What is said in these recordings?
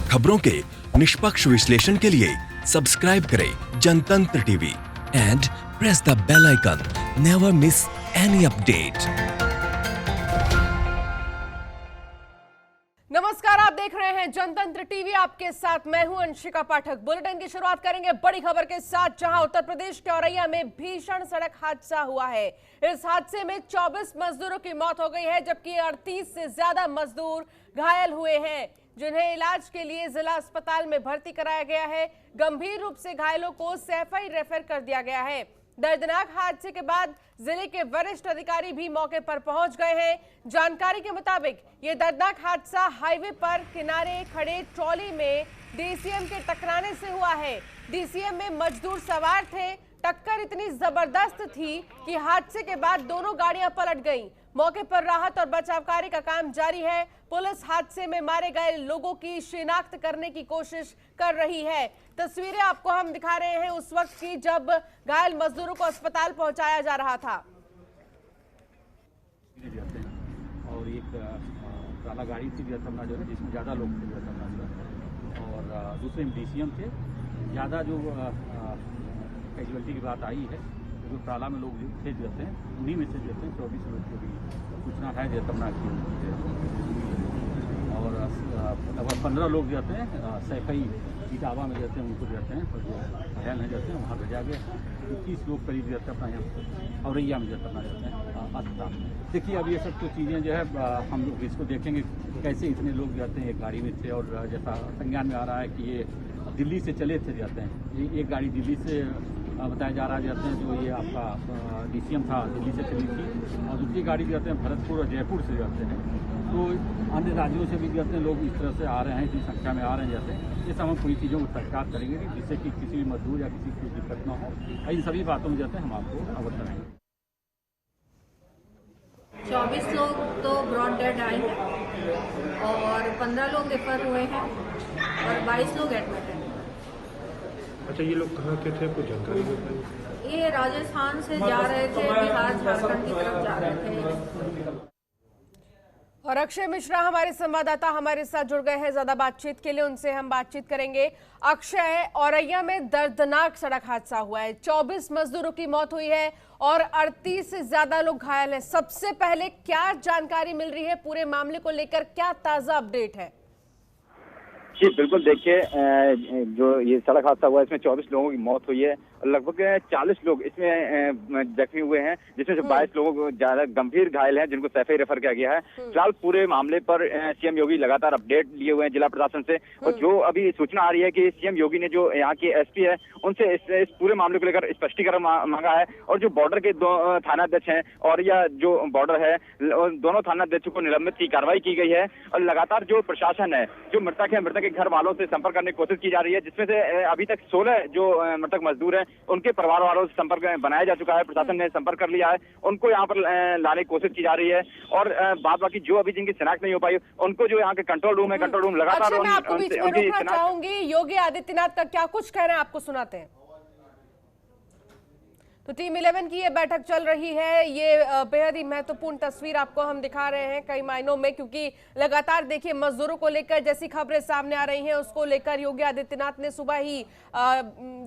खबरों के निष्पक्ष विश्लेषण के लिए सब्सक्राइब करें Jantantra TV and press the bell icon. Never miss any update. नमस्कार, आप देख रहे हैं जनतंत्र टीवी। आपके साथ मैं हूं अंशिका पाठक। बुलेटिन की शुरुआत करेंगे बड़ी खबर के साथ, जहां उत्तर प्रदेश के औरैया में भीषण सड़क हादसा हुआ है। इस हादसे में 24 मजदूरों की मौत हो गई है, जबकि 38 से ज्यादा मजदूर घायल हुए हैं, जिन्हें इलाज के लिए जिला अस्पताल में भर्ती कराया गया है। गंभीर रूप से घायलों को सैफई रेफर कर दिया गया है। दर्दनाक हादसे के बाद जिले के वरिष्ठ अधिकारी भी मौके पर पहुंच गए हैं। जानकारी के मुताबिक ये दर्दनाक हादसा हाईवे पर किनारे खड़े ट्रॉली में डीसीएम के टकराने से हुआ है। डीसीएम में मजदूर सवार थे। टक्कर इतनी जबरदस्त थी कि हादसे के बाद दोनों गाड़ियां पलट गईं। मौके पर राहत और बचाव कार्य का काम जारी है। पुलिस हादसे में मारे गए लोगों की शिनाख्त करने की कोशिश कर रही है। तस्वीरें आपको हम दिखा रहे हैं उस वक्त की जब घायल मजदूरों को अस्पताल पहुंचाया जा रहा था। और एक काला गाड़ी थी जैसलमेर जो है, जिसमें ज़्यादा लोग थे जैसलमेर, और दूसरे में डीसीएम थे। ज़्यादा जो कैजुअलिटी की बात आई है, जो ताला में लोग थे जाते हैं, उन्हीं में से जाते हैं 24 लोग को भी सूचना है जैसलमेर की। और लगभग 15 लोग जाते हैं सैफई इटावा में जाते हैं, उनको जाते हैं, तो जो घायल हैं जाते हैं वहाँ भेजा गया। 21 लोग करीब जाते हैं अपना यहाँ औरैया में जाते हैं अस्पताल। देखिए, अब ये सब तो चीज़ें जो है हम लोग इसको देखेंगे कैसे इतने लोग जाते हैं। एक गाड़ी में थे, और जैसा संज्ञान में आ रहा है कि ये दिल्ली से चले थे जाते हैं। एक गाड़ी दिल्ली से बताया जा रहा जाते हैं, जो ये आपका डीसीएम था दिल्ली से चली थी, और दूसरी गाड़ी जाते हैं भरतपुर और जयपुर से जाते हैं। तो अन्य राज्यों से भी जाते हैं लोग, इस तरह से आ रहे हैं, इतनी संख्या में आ रहे हैं जाते हैं। ये सब हम पूरी चीज़ों को तत्काल करेंगे जिससे कि किसी भी मजदूर या किसी को दिक्कत ना हो। इन सभी बातों में जाते हैं हम आपको अवगत कराएंगे। 24 लोग तो ब्रॉड डेड आए हैं और 15 लोग रेफर हुए हैं और 22 लोग एडमिट हैं। अच्छा, ये लोग कहाँ के थे, कुछ जानकारी बताइए। ये राजस्थान से जा रहे थे, बिहार झारखंड की तरफ जा रहे थे। और अक्षय मिश्रा हमारे संवाददाता हमारे साथ जुड़ गए हैं ज्यादा बातचीत के लिए, उनसे हम बातचीत करेंगे। अक्षय, औरैया में दर्दनाक सड़क हादसा हुआ है, 24 मजदूरों की मौत हुई है और 38 से ज्यादा लोग घायल हैं। सबसे पहले क्या जानकारी मिल रही है पूरे मामले को लेकर, क्या ताजा अपडेट है? जी बिल्कुल, देखिए जो ये सड़क हादसा हुआ है इसमें 24 लोगों की मौत हुई है और लगभग 40 लोग इसमें जख्मी हुए हैं, जिसमें से 22 लोगों को ज्यादा गंभीर घायल हैं, जिनको सैफई रेफर किया गया है। फिलहाल पूरे मामले पर सीएम योगी लगातार अपडेट लिए हुए हैं जिला प्रशासन से, और जो अभी सूचना आ रही है कि सीएम योगी ने जो यहाँ के एसपी है उनसे इस पूरे मामले को लेकर स्पष्टीकरण मांगा है। और जो बॉर्डर के दो थानाध्यक्ष हैं और या जो बॉर्डर है, दोनों थानाध्यक्षों को निलंबित की कार्रवाई की गई है। और लगातार जो प्रशासन है, जो मृतक है, मृतक के घर वालों से संपर्क करने की कोशिश की जा रही है, जिसमें से अभी तक 16 जो मृतक मजदूर हैं उनके परिवार वालों से संपर्क बनाया जा चुका है। प्रशासन ने संपर्क कर लिया है, उनको यहाँ पर लाने की कोशिश की जा रही है। और बाद बाकी जो अभी जिनकी शिनाख्त नहीं हो पाई, उनको जो यहाँ के कंट्रोल रूम है, कंट्रोल रूम लगातार मैं आपको बीच में रोकना चाहूंगी। योगी आदित्यनाथ का क्या कुछ कहना है, आपको सुनाते हैं। तो टीम 11 की ये बैठक चल रही है, ये बेहद ही महत्वपूर्ण तस्वीर आपको हम दिखा रहे हैं कई मायनों में, क्योंकि लगातार देखिए मजदूरों को लेकर जैसी खबरें सामने आ रही हैं उसको लेकर योगी आदित्यनाथ ने सुबह ही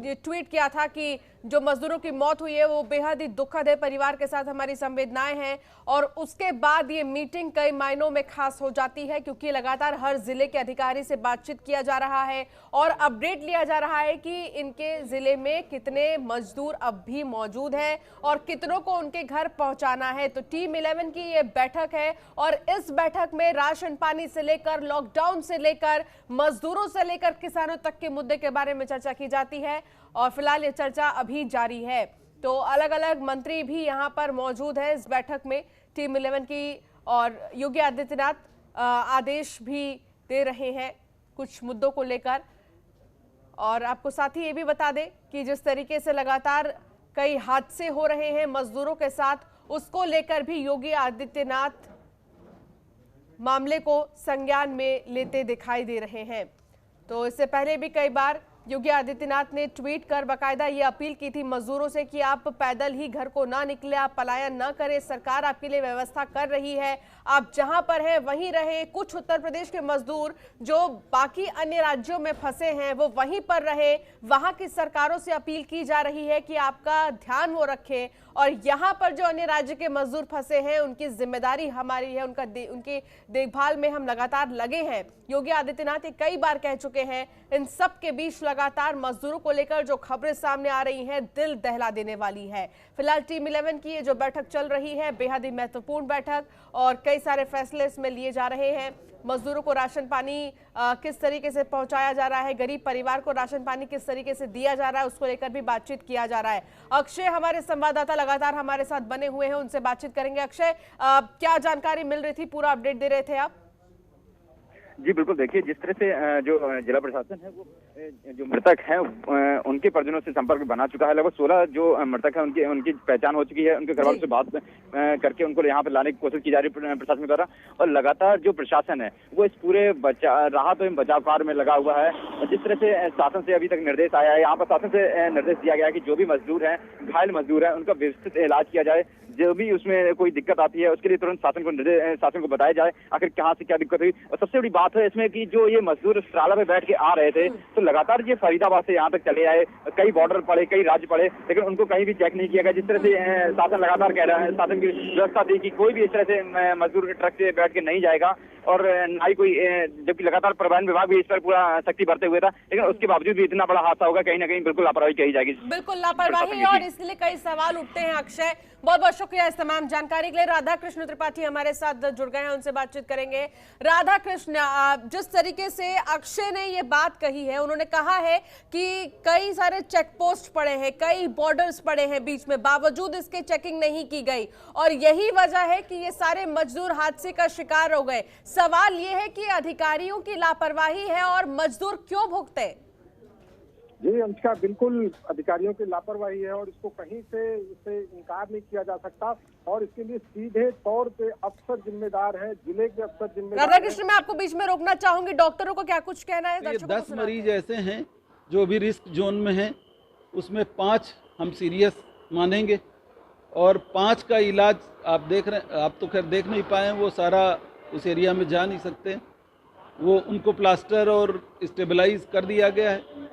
ये ट्वीट किया था कि जो मजदूरों की मौत हुई है वो बेहद ही दुखद है, परिवार के साथ हमारी संवेदनाएं हैं। और उसके बाद ये मीटिंग कई मायनों में खास हो जाती है, क्योंकि लगातार हर जिले के अधिकारी से बातचीत किया जा रहा है और अपडेट लिया जा रहा है कि इनके जिले में कितने मजदूर अब भी मौजूद हैं और कितनों को उनके घर पहुंचाना है। तो टीम 11 की ये बैठक है और इस बैठक में राशन पानी से लेकर लॉकडाउन से लेकर मजदूरों से लेकर किसानों तक के मुद्दे के बारे में चर्चा की जाती है। और फिलहाल ये चर्चा अभी जारी है, तो अलग अलग मंत्री भी यहां पर मौजूद है इस बैठक में टीम 11 की। और योगी आदित्यनाथ आदेश भी दे रहे हैं कुछ मुद्दों को लेकर। और आपको साथ ही ये भी बता दें कि जिस तरीके से लगातार कई हादसे हो रहे हैं मजदूरों के साथ, उसको लेकर भी योगी आदित्यनाथ मामले को संज्ञान में लेते दिखाई दे रहे हैं। तो इससे पहले भी कई बार योगी आदित्यनाथ ने ट्वीट कर बकायदा ये अपील की थी मजदूरों से कि आप पैदल ही घर को ना निकले, आप पलायन ना करें, सरकार आपके लिए व्यवस्था कर रही है, आप जहां पर हैं वहीं रहे। कुछ उत्तर प्रदेश के मजदूर जो बाकी अन्य राज्यों में फंसे हैं वो वहीं पर रहे। वहां की सरकारों से अपील की जा रही है कि आपका ध्यान वो रखें, और यहाँ पर जो अन्य राज्य के मजदूर फंसे हैं उनकी जिम्मेदारी हमारी है, उनकी देखभाल में हम लगातार लगे हैं। योगी आदित्यनाथ ये कई बार कह चुके हैं। इन सब के बीच लगातार मजदूरों को लेकर जो खबरें सामने आ रही हैं दिल दहला देने वाली है। फिलहाल टीम 11 की ये जो बैठक चल रही है बेहद ही महत्वपूर्ण बैठक, और कई सारे फैसले इसमें लिए जा रहे हैं। मजदूरों को राशन पानी किस तरीके से पहुंचाया जा रहा है, गरीब परिवार को राशन पानी किस तरीके से दिया जा रहा है, उसको लेकर भी बातचीत किया जा रहा है। अक्षय हमारे संवाददाता लगातार हमारे साथ बने हुए हैं, उनसे बातचीत करेंगे। अक्षय, क्या जानकारी मिल रही थी, पूरा अपडेट दे रहे थे आप? जी बिल्कुल, देखिए जिस तरह से जो जिला प्रशासन है वो जो मृतक हैं उनके परिजनों से संपर्क बना चुका है। लगभग 16 जो मृतक है उनकी पहचान हो चुकी है। उनके घर वालों से बात करके उनको यहाँ पे लाने की कोशिश की जा रही है प्रशासन द्वारा, और लगातार जो प्रशासन है वो इस पूरे राहत एवं बचाव कार्य में लगा हुआ है। जिस तरह से शासन से अभी तक निर्देश आया है, यहाँ पर शासन से निर्देश दिया गया है कि जो भी मजदूर हैं, घायल मजदूर हैं, उनका विस्तृत इलाज किया जाए। जो भी उसमें कोई दिक्कत आती है उसके लिए तुरंत शासन को बताया जाए आखिर कहाँ से क्या दिक्कत हुई। और सबसे बड़ी बात है इसमें कि जो ये मजदूर ट्राला पे बैठ के आ रहे थे तो लगातार ये फरीदाबाद से यहाँ तक चले आए, कई बॉर्डर पड़े, कई राज्य पड़े, लेकिन उनको कहीं भी चेक नहीं किया गया। जिस तरह से शासन लगातार कह रहा है, शासन की व्यवस्था दी कि कोई भी इस तरह से मजदूर ट्रक से बैठ के नहीं जाएगा, और ना ही कोई, जबकि लगातार परिवहन विभाग भी इस पर पूरा सख्ती बरते हुए था, लेकिन उसके बावजूद भी इतना बड़ा हादसा होगा, कहीं ना कहीं बिल्कुल लापरवाही कही जाएगी। बिल्कुल लापरवाही, और इसलिए कई सवाल उठते हैं। अक्षय, बहुत बहुत शुक्रिया इस तमाम जानकारी के लिए। राधा कृष्ण त्रिपाठी हमारे साथ जुड़ गए हैं, उनसे बातचीत करेंगे। राधा कृष्ण, जिस तरीके से अक्षय ने ये बात कही है, उन्होंने कहा है कि कई सारे चेक पोस्ट पड़े हैं, कई बॉर्डर्स पड़े हैं बीच में, बावजूद इसके चेकिंग नहीं की गई, और यही वजह है कि ये सारे मजदूर हादसे का शिकार हो गए। सवाल ये है कि अधिकारियों की लापरवाही है और मजदूर क्यों भुगते? जी अनुष्का, बिल्कुल अधिकारियों की लापरवाही है और इसको कहीं से इससे इनकार नहीं किया जा सकता, और इसके लिए सीधे तौर पे अफसर जिम्मेदार हैं, जिले के अफसर जिम्मेदार। राधा कृष्ण, मैं आपको बीच में रोकना चाहूंगी, डॉक्टरों को क्या कुछ कहना है? ये 10 मरीज ऐसे हैं जो भी रिस्क जोन में हैं, उसमें 5 हम सीरियस मानेंगे, और 5 का इलाज आप देख रहे हैं, आप तो खैर देख नहीं पाए, वो सारा उस एरिया में जा नहीं सकते, वो उनको प्लास्टर और स्टेबलाइज कर दिया गया है।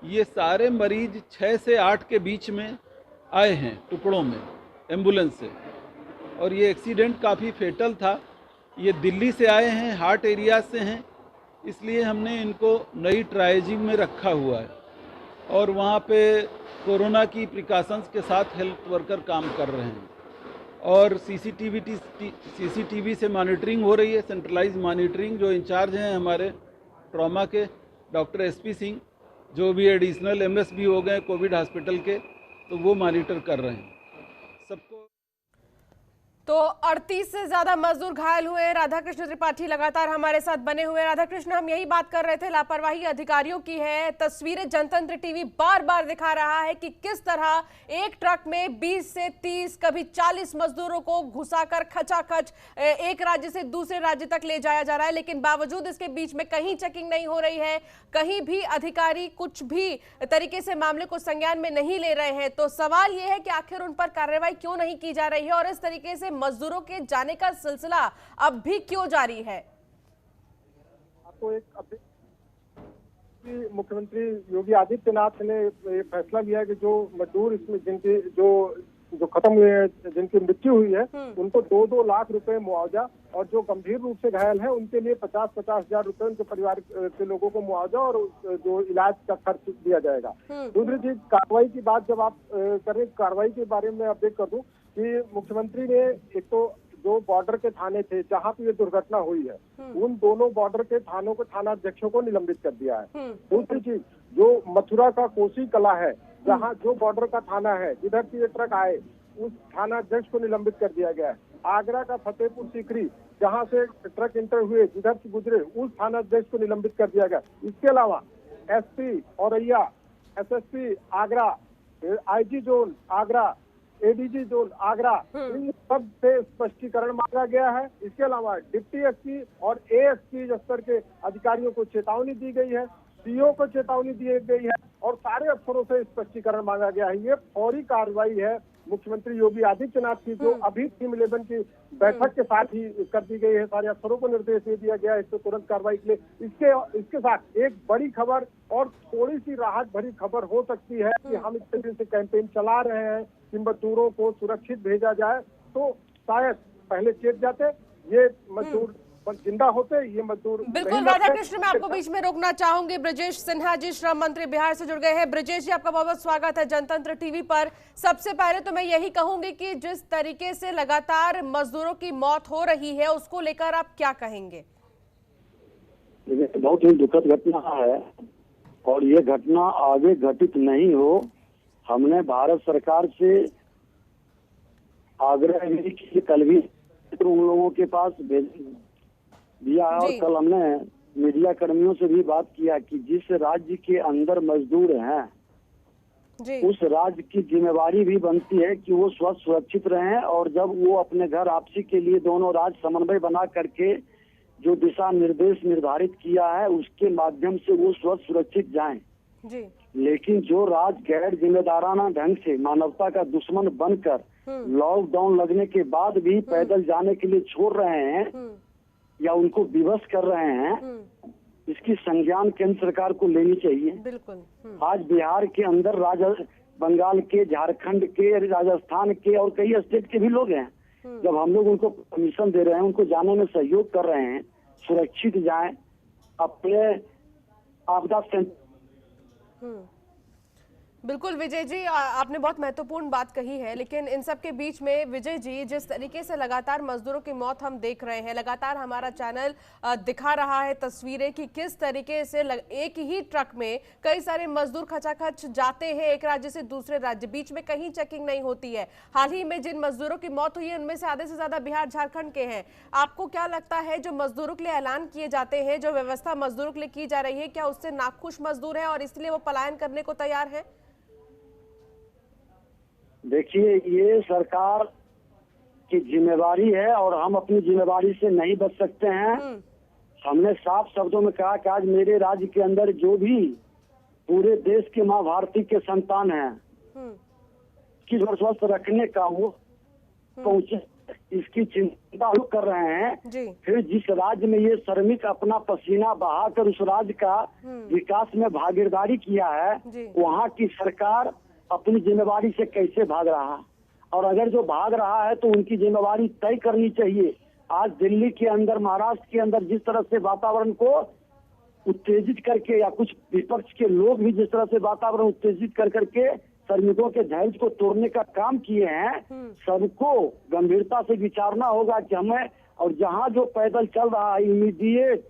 ये सारे मरीज 6 से 8 के बीच में आए हैं टुकड़ों में एम्बुलेंस से, और ये एक्सीडेंट काफ़ी फेटल था। ये दिल्ली से आए हैं, हार्ट एरिया से हैं, इसलिए हमने इनको नई ट्राइजिंग में रखा हुआ है, और वहाँ पे कोरोना की प्रिकॉशंस के साथ हेल्थ वर्कर काम कर रहे हैं, और सीसीटीवी से मॉनिटरिंग हो रही है, सेंट्रलाइज मॉनिटरिंग। जो इंचार्ज हैं हमारे ट्रॉमा के डॉक्टर SP सिंह, जो भी एडिशनल MS भी हो गए कोविड हॉस्पिटल के, तो वो मॉनिटर कर रहे हैं सबको। तो 38 से ज्यादा मजदूर घायल हुए हैं। राधा कृष्ण त्रिपाठी लगातार हमारे साथ बने हुए हैं। राधा कृष्ण, हम यही बात कर रहे थे, लापरवाही अधिकारियों की है। तस्वीरें जनतंत्र टीवी बार बार दिखा रहा है कि किस तरह एक ट्रक में 20 से 30 कभी 40 मजदूरों को घुसाकर खचाखच एक राज्य से दूसरे राज्य तक ले जाया जा रहा है, लेकिन बावजूद इसके बीच में कहीं चेकिंग नहीं हो रही है, कहीं भी अधिकारी कुछ भी तरीके से मामले को संज्ञान में नहीं ले रहे हैं। तो सवाल यह है कि आखिर उन पर कार्रवाई क्यों नहीं की जा रही है, और इस तरीके से मजदूरों के जाने का सिलसिला अब भी क्यों जारी है? आपको एक अपडेट, मुख्यमंत्री योगी आदित्यनाथ ने ये फैसला लिया है कि जो मजदूर इसमें जिनकी जो खत्म हुए हैं, जिनकी मृत्यु हुई है, उनको 2-2 लाख रुपए मुआवजा, और जो गंभीर रूप से घायल हैं उनके लिए 50-50 हजार रुपए उनके परिवार के लोगों को मुआवजा और जो इलाज का खर्च दिया जाएगा। दूसरी चीज, कार्रवाई की बात जब आप करें, कार्रवाई के बारे में अपडेट कर दूं कि मुख्यमंत्री ने एक तो जो बॉर्डर के थाने थे जहां पे ये दुर्घटना हुई है, उन दोनों बॉर्डर के थानों को, थाना अध्यक्षों को निलंबित कर दिया है। दूसरी चीज, जो मथुरा का कोसी कला है, जहां जो बॉर्डर का थाना है जिधर से ये ट्रक आए, उस थाना अध्यक्ष को निलंबित कर दिया गया है। आगरा का फतेहपुर सीकरी, जहां से ट्रक इंटर हुए, जिधर से गुजरे, उस थाना अध्यक्ष को निलंबित कर दिया गया। इसके अलावा SP Auraiya, SSP Agra, IG zone Agra, ADG zone Agra, इन सब से स्पष्टीकरण मांगा गया है। इसके अलावा डिप्टी SP और ASP स्तर के अधिकारियों को चेतावनी दी गई है। सीईओ को चेतावनी दी गई है और सारे अफसरों से स्पष्टीकरण मांगा गया है। ये फौरी कार्रवाई है मुख्यमंत्री योगी आदित्यनाथ की, जो अभी टीम 11 की बैठक के साथ ही कर दी गई है। सारे अफसरों को निर्देश दे दिया गया है इस पर तुरंत कार्रवाई के लिए। इसके साथ एक बड़ी खबर और थोड़ी सी राहत भरी खबर हो सकती है कि हम इतने दिन से कैंपेन चला रहे हैं कि मजदूरों को सुरक्षित भेजा जाए, तो शायद पहले चेक जाते, ये मजदूर जिंदा होते, ये मजदूर। बिल्कुल राधा कृष्ण, मैं आपको बीच में रोकना चाहूंगी। ब्रजेश सिन्हा जी, श्रम मंत्री, बिहार से जुड़ गए हैं। ब्रजेश जी, आपका बहुत बहुत स्वागत है जनतंत्र टीवी पर। सबसे पहले तो मैं यही कहूंगी कि जिस तरीके से लगातार मजदूरों की मौत हो रही है, उसको लेकर आप क्या कहेंगे? बहुत ही दुखद घटना है और ये घटना आगे घटित नहीं हो, हमने भारत सरकार से आग्रह भी किया, कल भी उन लोगों के पास दिया है और कल हमने मीडिया कर्मियों से भी बात किया कि जिस राज्य के अंदर मजदूर हैं उस राज्य की जिम्मेवारी भी बनती है कि वो स्वस्थ सुरक्षित रहें, और जब वो अपने घर वापसी के लिए दोनों राज्य समन्वय बना करके जो दिशा निर्देश निर्धारित किया है उसके माध्यम से वो स्वस्थ सुरक्षित जाएं। लेकिन जो राज्य गैर जिम्मेदाराना ढंग से मानवता का दुश्मन बनकर लॉकडाउन लगने के बाद भी पैदल जाने के लिए छोड़ रहे हैं या उनको विवश कर रहे हैं, इसकी संज्ञान केंद्र सरकार को लेनी चाहिए। बिल्कुल। आज बिहार के अंदर बंगाल के, झारखंड के, राजस्थान के और कई स्टेट के भी लोग हैं। जब हम लोग उनको परमिशन दे रहे हैं, उनको जाने में सहयोग कर रहे हैं, सुरक्षित जाएं, अपने आपदा सेंटर। बिल्कुल विजय जी, आपने बहुत महत्वपूर्ण बात कही है, लेकिन इन सब के बीच में विजय जी, जिस तरीके से लगातार मजदूरों की मौत हम देख रहे हैं, लगातार हमारा चैनल दिखा रहा है तस्वीरें कि किस तरीके से एक ही ट्रक में कई सारे मजदूर खचाखच जाते हैं एक राज्य से दूसरे राज्य, बीच में कहीं चेकिंग नहीं होती है। हाल ही में जिन मजदूरों की मौत हुई है उनमें से आधे से ज्यादा बिहार झारखंड के हैं। आपको क्या लगता है जो मजदूरों के लिए ऐलान किए जाते हैं, जो व्यवस्था मजदूरों के लिए की जा रही है, क्या उससे नाखुश मजदूर है और इसलिए वो पलायन करने को तैयार है? देखिए, ये सरकार की जिम्मेवारी है और हम अपनी जिम्मेवारी से नहीं बच सकते हैं। हमने साफ शब्दों में कहा कि आज मेरे राज्य के अंदर जो भी पूरे देश के माँ भारती के संतान हैं, किस स्वस्थ रखने का वो पहुंचे, इसकी चिंता लोग कर रहे हैं। फिर जिस राज्य में ये श्रमिक अपना पसीना बहाकर उस राज्य का विकास में भागीदारी किया है, वहाँ की सरकार अपनी जिम्मेवारी से कैसे भाग रहा, और अगर जो भाग रहा है तो उनकी जिम्मेवारी तय करनी चाहिए। आज दिल्ली के अंदर, महाराष्ट्र के अंदर जिस तरह से वातावरण को उत्तेजित करके, या कुछ विपक्ष के लोग भी जिस तरह से वातावरण उत्तेजित कर करके श्रमिकों के धैर्य को तोड़ने का काम किए हैं, सबको गंभीरता से विचारना होगा कि हमें, और जहाँ जो पैदल चल रहा है इमीडिएट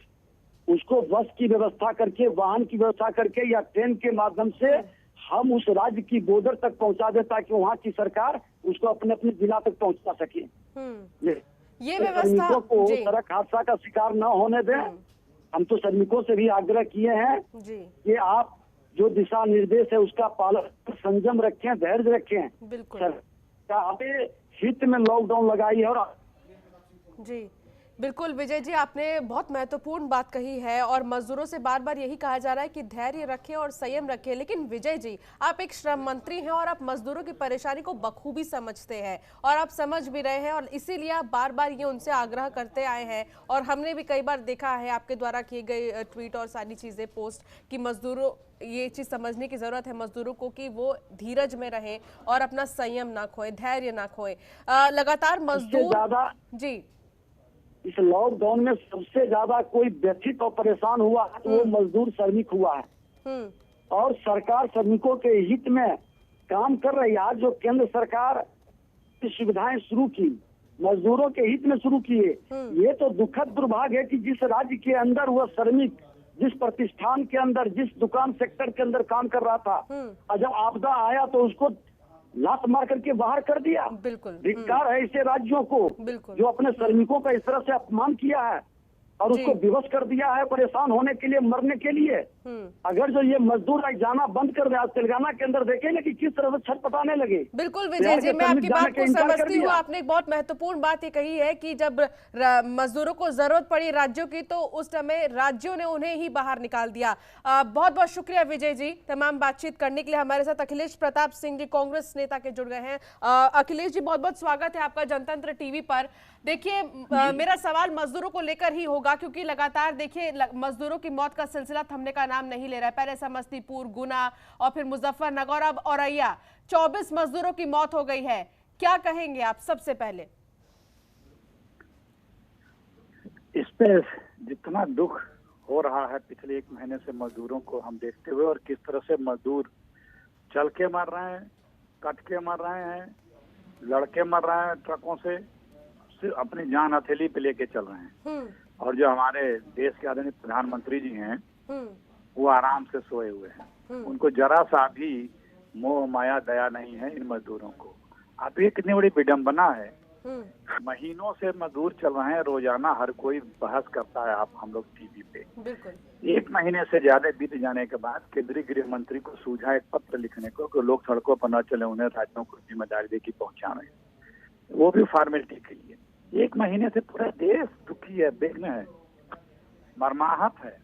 उसको बस की व्यवस्था करके, वाहन की व्यवस्था करके या ट्रेन के माध्यम से हम उस राज्य की बॉर्डर तक पहुंचा दे, ताकि वहाँ की सरकार उसको अपने अपने जिला तक पहुंचा सके। ये व्यवस्था को सड़क हादसा का शिकार न होने दें। हम तो श्रमिकों से भी आग्रह किए हैं कि आप जो दिशा निर्देश है उसका पालन, संयम रखें, धैर्य रखें। सरकार हित में लॉकडाउन लगाई है। और जी बिल्कुल विजय जी, आपने बहुत महत्वपूर्ण बात कही है और मजदूरों से बार बार यही कहा जा रहा है कि धैर्य रखें और संयम रखें। लेकिन विजय जी, आप एक श्रम मंत्री हैं और आप मजदूरों की परेशानी को बखूबी समझते हैं और आप समझ भी रहे हैं, और इसीलिए आप बार बार ये उनसे आग्रह करते आए हैं। और हमने भी कई बार देखा है आपके द्वारा किए गए ट्वीट और सारी चीजें पोस्ट कि मजदूरों, ये चीज समझने की जरूरत है मजदूरों को कि वो धीरज में रहें और अपना संयम ना खोए, धैर्य ना खोए। लगातार मजदूर जी, इस लॉकडाउन में सबसे ज्यादा कोई व्यथित और परेशान हुआ है तो वो मजदूर श्रमिक हुआ है, और सरकार श्रमिकों के हित में काम कर रही है। आज जो केंद्र सरकार सुविधाएं शुरू की, मजदूरों के हित में शुरू किए, ये तो दुखद दुर्भाग्य है कि जिस राज्य के अंदर वह श्रमिक, जिस प्रतिष्ठान के अंदर, जिस दुकान सेक्टर के अंदर काम कर रहा था, और जब आपदा आया तो उसको लात मार करके बाहर कर दिया। बिल्कुल धिक्कार है ऐसे राज्यों को जो अपने श्रमिकों का इस तरह से अपमान किया है और उसको विवश कर दिया है परेशान होने के लिए, मरने के लिए। अगर जो ये मजदूर जाना बंद कर दे, आज तेलंगाना के अंदर देखे ना कि किस तरह से छटपटाने लगे। बिल्कुल विजय जी, मैं आपकी बात को समझती हूँ। आपने एक बहुत महत्वपूर्ण बात ये कही है कि जब मजदूरों को जरूरत पड़ी राज्यों की, तो उस समय राज्यों ने उन्हें ही बाहर निकाल दिया। बहुत बहुत शुक्रिया विजय जी तमाम बातचीत करने के लिए। हमारे साथ अखिलेश प्रताप सिंह जी, कांग्रेस नेता के जुड़ गए हैं। अखिलेश जी, बहुत बहुत स्वागत है आपका जनतंत्र टीवी पर। देखिए, मेरा सवाल मजदूरों को लेकर ही होगा, क्योंकि लगातार देखिए मजदूरों की मौत का सिलसिला थमने का नाम नहीं ले रहा है। पहले समस्तीपुर, गुना और फिर मुजफ्फरनगर, अब औरैया, 24 मजदूरों की मौत हो गई है। क्या कहेंगे आप सबसे पहले? इस पे जितना दुख हो रहा है पिछले 1 महीने से मजदूरों को हम देखते हुए, और किस तरह से मजदूर चल के मर रहे हैं, कट के मर रहे हैं, लड़के मर रहे हैं, ट्रकों से अपनी जान हथेली पे लेके चल रहे हैं। और जो हमारे देश के आदरणीय प्रधानमंत्री जी हैं वो आराम से सोए हुए हैं। उनको जरा सा भी मोह माया दया नहीं है इन मजदूरों को। आप ये कितनी बड़ी विडंबना है। महीनों से मजदूर चल रहे हैं, रोजाना हर कोई बहस करता है, आप हम लोग टीवी पे। 1 महीने से ज्यादा बीत जाने के बाद केंद्रीय गृह मंत्री को सूझा एक पत्र लिखने को कि लोग सड़कों पर न चले, उन्हें राज्यों को जिम्मेदारी दे की पहुंचाने, वो भी फॉर्मेलिटी के लिए। 1 महीने से पूरा देश दुखी है, बेघ्न है, मर्माहत है,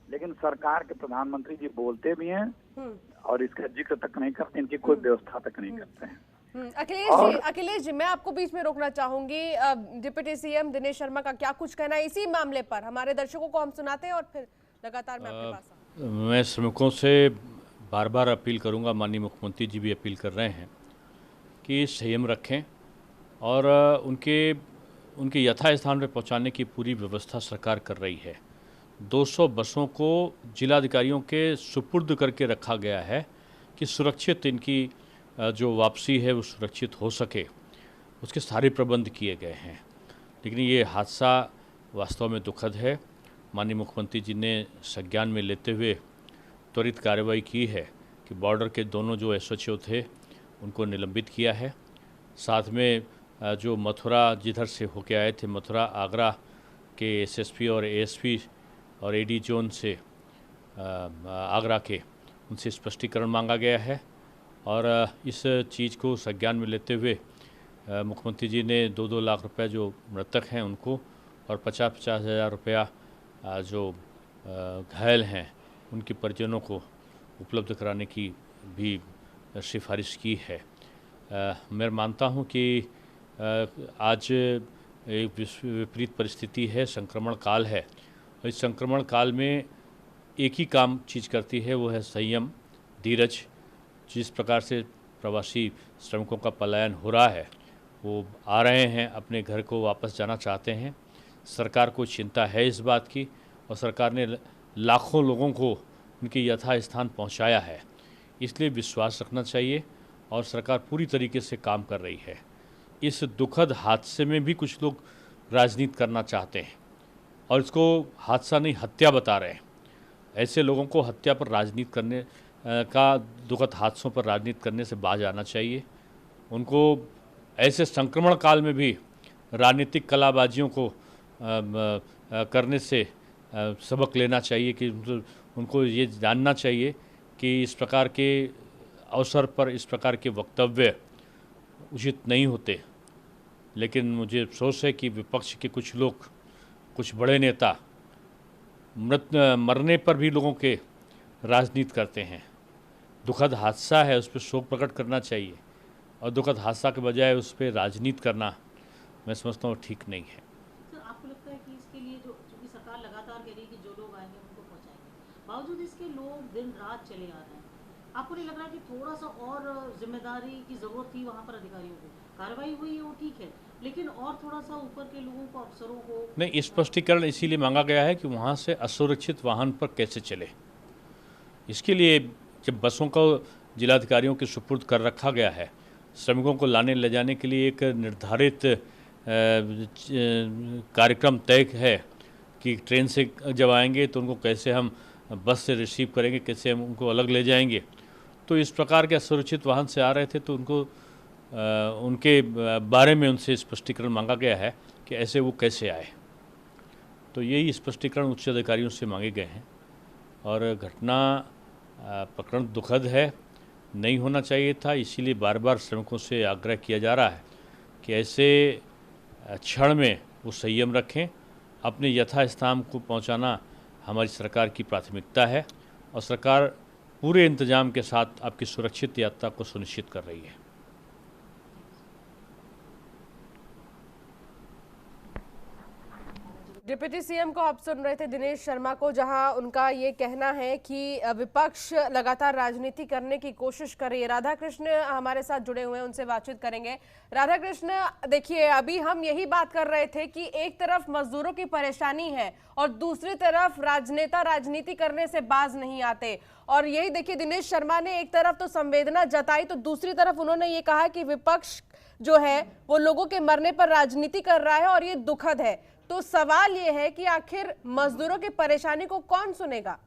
लेकिन सरकार के प्रधानमंत्री जी बोलते भी हैं और इसका जिक्र तक नहीं करते, इनकी कोई व्यवस्था तक नहीं करते हैं। अखिलेश जी, मैं आपको बीच में रोकना चाहूंगी। डिप्टी सीएम दिनेश शर्मा का क्या कुछ कहना है इसी मामले पर? हमारे दर्शकों को हम सुनाते हैं और फिर लगातार मैं आपके पास आऊं। मैं श्रमिकों से बार बार अपील करूंगा, माननीय मुख्यमंत्री जी भी अपील कर रहे हैं कि संयम रखें और उनके यथास्थान पर पहुंचाने की पूरी व्यवस्था सरकार कर रही है। 200 बसों को जिलाधिकारियों के सुपुर्द करके रखा गया है कि सुरक्षित इनकी जो वापसी है वो सुरक्षित हो सके, उसके सारे प्रबंध किए गए हैं। लेकिन ये हादसा वास्तव में दुखद है। माननीय मुख्यमंत्री जी ने संज्ञान में लेते हुए त्वरित कार्रवाई की है कि बॉर्डर के दोनों जो एसएचओ थे उनको निलंबित किया है। साथ में जो मथुरा जिधर से होके आए थे, मथुरा आगरा के एसएसपी और एएसपी और एडी जोन से आगरा के, उनसे स्पष्टीकरण मांगा गया है। और इस चीज़ को संज्ञान में लेते हुए मुख्यमंत्री जी ने 2-2 लाख रुपए जो मृतक हैं उनको और 50-50 हज़ार रुपया जो घायल हैं उनके परिजनों को उपलब्ध कराने की भी सिफारिश की है। मैं मानता हूं कि आज एक विपरीत परिस्थिति है, संक्रमण काल है, और इस संक्रमण काल में एक ही काम चीज़ करती है, वो है संयम, धीरज। जिस प्रकार से प्रवासी श्रमिकों का पलायन हो रहा है, वो आ रहे हैं, अपने घर को वापस जाना चाहते हैं। सरकार को चिंता है इस बात की, और सरकार ने लाखों लोगों को उनके यथास्थान पहुंचाया है। इसलिए विश्वास रखना चाहिए और सरकार पूरी तरीके से काम कर रही है। इस दुखद हादसे में भी कुछ लोग राजनीति करना चाहते हैं और इसको हादसा नहीं हत्या बता रहे हैं। ऐसे लोगों को हत्या पर राजनीति करने का, दुखद हादसों पर राजनीति करने से बाज आना चाहिए। उनको ऐसे संक्रमण काल में भी राजनीतिक कलाबाजियों को करने से सबक लेना चाहिए कि उनको ये जानना चाहिए कि इस प्रकार के अवसर पर इस प्रकार के वक्तव्य उचित नहीं होते। लेकिन मुझे अफसोस है कि विपक्ष के कुछ लोग, कुछ बड़े नेता मरने पर भी लोगों के राजनीति करते हैं। दुखद हादसा है, उस पर शोक प्रकट करना चाहिए, और दुखद हादसा के बजाय उस पर राजनीति करना मैं समझता हूँ ठीक नहीं है। सर, आपको लगता है कि इसके लिए जो चूँकि सरकार लगातार कह रही है कि जो लोग आएंगे उनको पहुँचाएंगे, बावजूद इसके लोग दिन रात चले आ रहे हैं, आपको नहीं लग रहा कि थोड़ा सा और जिम्मेदारी की ज़रूरत थी वहाँ पर अधिकारियों को? कार्रवाई हुई है वो ठीक है, लेकिन और थोड़ा सा ऊपर के लोगों को, अफसरों को नहीं, स्पष्टीकरण इसीलिए मांगा गया है कि वहाँ से असुरक्षित वाहन पर कैसे चले। इसके लिए जब बसों को जिलाधिकारियों के सुपुर्द कर रखा गया है, श्रमिकों को लाने ले जाने के लिए एक निर्धारित कार्यक्रम तय है कि ट्रेन से जब आएंगे तो उनको कैसे हम बस से रिसीव करेंगे, कैसे हम उनको अलग ले जाएंगे। तो इस प्रकार के असुरक्षित वाहन से आ रहे थे तो उनको उनके बारे में उनसे स्पष्टीकरण मांगा गया है कि ऐसे वो कैसे आए। तो यही स्पष्टीकरण उच्च अधिकारियों से मांगे गए हैं और घटना प्रकरण दुखद है, नहीं होना चाहिए था। इसीलिए बार बार श्रमिकों से आग्रह किया जा रहा है कि ऐसे क्षण में वो संयम रखें। अपने यथास्थान को पहुंचाना हमारी सरकार की प्राथमिकता है और सरकार पूरे इंतजाम के साथ आपकी सुरक्षित यात्रा को सुनिश्चित कर रही है। डिप्टी सीएम को आप सुन रहे थे, दिनेश शर्मा को, जहां उनका ये कहना है कि विपक्ष लगातार राजनीति करने की कोशिश कर रही है। राधा कृष्ण हमारे साथ जुड़े हुए हैं, उनसे बातचीत करेंगे। राधा कृष्ण, देखिए अभी हम यही बात कर रहे थे कि एक तरफ मजदूरों की परेशानी है और दूसरी तरफ राजनेता राजनीति करने से बाज नहीं आते। और यही देखिए, दिनेश शर्मा ने एक तरफ तो संवेदना जताई तो दूसरी तरफ उन्होंने ये कहा कि विपक्ष जो है वो लोगों के मरने पर राजनीति कर रहा है और ये दुखद है। तो सवाल ये है कि आखिर मजदूरों की परेशानी को कौन सुनेगा?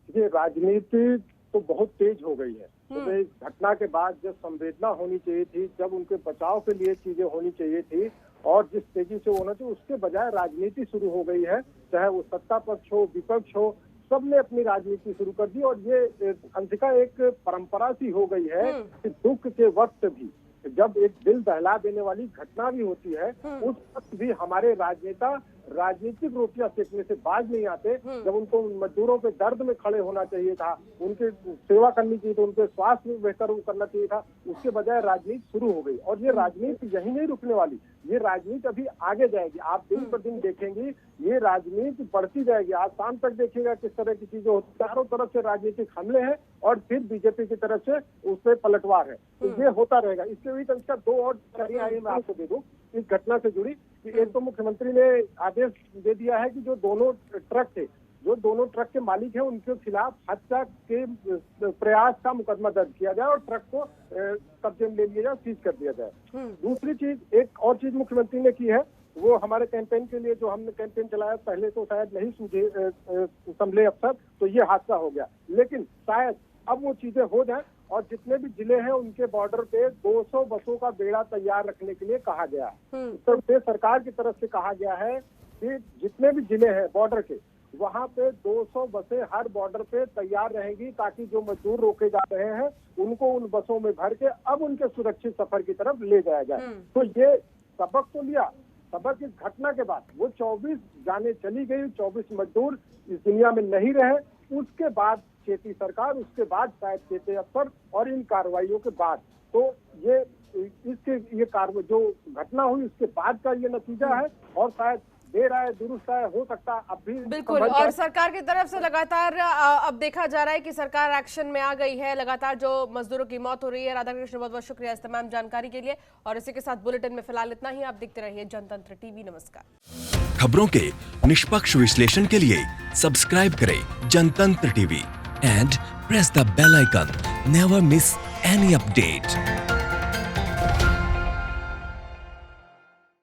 ये राजनीति तो बहुत तेज हो गई है। तो इस घटना के बाद जब संवेदना होनी चाहिए थी, जब उनके बचाव के लिए चीजें होनी चाहिए थी और जिस तेजी से होना चाहिए, उसके बजाय राजनीति शुरू हो गई है। चाहे वो सत्ता पक्ष हो, विपक्ष हो, सबने अपनी राजनीति शुरू कर दी। और ये अंशिका एक परंपरा सी हो गई है कि दुख के वक्त भी, जब एक दिल दहला देने वाली घटना भी होती है, उस वक्त भी हमारे राजनेता राजनीतिक रोटियां सेकने से बाज नहीं आते। जब उनको मजदूरों के दर्द में खड़े होना चाहिए था, उनके सेवा करनी चाहिए थी, उनके स्वास्थ्य में बेहतर करना चाहिए था, उसके बजाय राजनीति शुरू हो गई। और ये राजनीति यही नहीं रुकने वाली, ये राजनीति अभी आगे जाएगी। आप दिन पर दिन देखेंगे ये राजनीति बढ़ती जाएगी। आज शाम तक देखिएगा किस तरह की चीजें होती, चारों तरफ से राजनीतिक हमले हैं और फिर बीजेपी की तरफ से उस पर पलटवार है। तो ये होता रहेगा। इसके बीच अंशका दो और जानकारियां आई, मैं आपको दे दूं इस घटना से जुड़ी। एक तो मुख्यमंत्री ने आदेश दे दिया है कि जो दोनों ट्रक के मालिक हैं उनके खिलाफ हत्या के प्रयास का मुकदमा दर्ज किया जाए और ट्रक को कब्जे में ले लिया जाए, सीज कर दिया जाए। दूसरी चीज, एक और चीज मुख्यमंत्री ने की है, वो हमारे कैंपेन के लिए जो हमने कैंपेन चलाया, पहले तो शायद नहीं सूझे संभले अफसर, तो ये हादसा हो गया। लेकिन शायद अब वो चीजें हो जाए और जितने भी जिले हैं उनके बॉर्डर पे 200 बसों का बेड़ा तैयार रखने के लिए कहा गया है। उत्तर प्रदेश सरकार की तरफ से कहा गया है कि जितने भी जिले हैं बॉर्डर के, वहाँ पे 200 बसें हर बॉर्डर पे तैयार रहेंगी, ताकि जो मजदूर रोके जा रहे हैं उनको उन बसों में भर के अब उनके सुरक्षित सफर की तरफ ले जाया जाए। तो ये सबक तो लिया। सबक इस घटना के बाद वो 24 जाने चली गई, 24 मजदूर इस दुनिया में नहीं रहे। उसके बाद खेती सरकार, उसके बाद शायद खेती अफसर, और इन कार्रवाइयों के बाद तो ये जो घटना हुई उसके बाद का ये नतीजा है। और शायद देर आए दुरुस्त आए, हो सकता अब भी बिल्कुल। और सरकार की तरफ से लगातार अब देखा जा रहा है कि सरकार एक्शन में आ गई है। लगातार जो मजदूरों की मौत हो रही है। राधा कृष्ण, बहुत बहुत शुक्रिया इस तमाम जानकारी के लिए। और इसी के साथ बुलेटिन में फिलहाल इतना ही। आप देखते रहिए जनतंत्र टीवी। नमस्कार। खबरों के निष्पक्ष विश्लेषण के लिए सब्सक्राइब करें Jantantra TV and press the bell icon. Never miss any update.